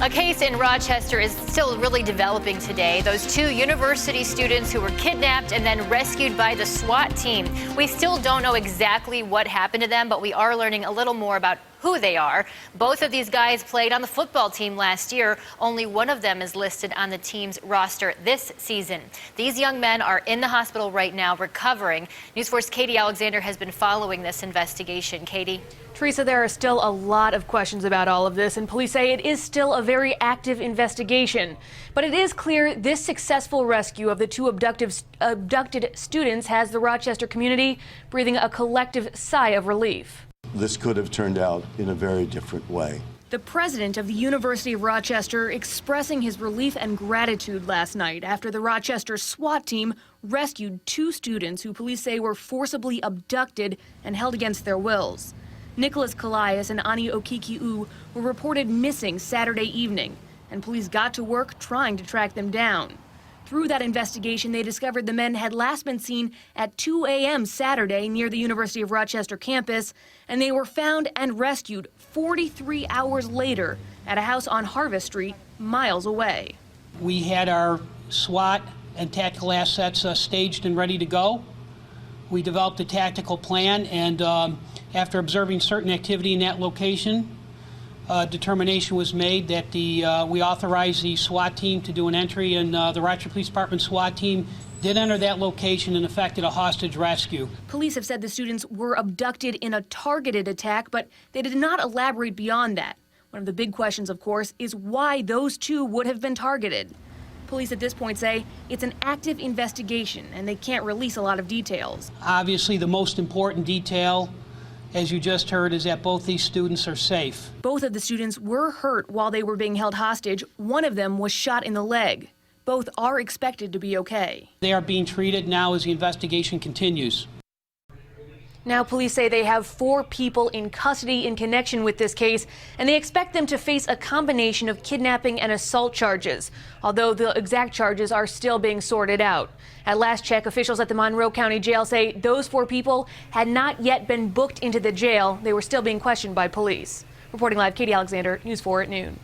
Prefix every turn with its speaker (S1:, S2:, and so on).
S1: A case in Rochester is still really developing today. Those two university students who were kidnapped and then rescued by the SWAT team. We still don't know exactly what happened to them, but we are learning a little more about who they are. Both of these guys played on the football team last year. Only one of them is listed on the team's roster this season. These young men are in the hospital right now recovering. News 4's Katie Alexander has been following this investigation. Katie?
S2: Teresa, there are still a lot of questions about all of this, and police say it is still a very active investigation. But it is clear this successful rescue of the two abducted students has the Rochester community breathing a collective sigh of relief.
S3: This could have turned out in a very different way.
S2: The president of the University of Rochester expressing his relief and gratitude last night after the Rochester SWAT team rescued two students who police say were forcibly abducted and held against their wills. Nicholas Calais and Ani Okikiu were reported missing Saturday evening, and police got to work trying to track them down. Through that investigation, they discovered the men had last been seen at 2 a.m. Saturday near the University of Rochester campus, and they were found and rescued 43 hours later at a house on Harvest Street, miles away.
S4: We had our SWAT and tactical assets staged and ready to go. We developed a tactical plan, and after observing certain activity in that location, determination was made that we authorized the SWAT team to do an entry, and the Rochester Police Department SWAT team did enter that location and effected a hostage rescue.
S2: Police have said the students were abducted in a targeted attack, but they did not elaborate beyond that. One of the big questions, of course, is why those two would have been targeted. Police at this point say it's an active investigation and they can't release a lot of details.
S4: Obviously, the most important detail, as you just heard, is that both these students are safe.
S2: Both of the students were hurt while they were being held hostage. One of them was shot in the leg. Both are expected to be okay.
S4: They are being treated now as the investigation continues.
S2: Now police say they have 4 people in custody in connection with this case, and they expect them to face a combination of kidnapping and assault charges, although the exact charges are still being sorted out. At last check, officials at the Monroe County Jail say those 4 people had not yet been booked into the jail. They were still being questioned by police. Reporting live, Katie Alexander, News 4 at noon.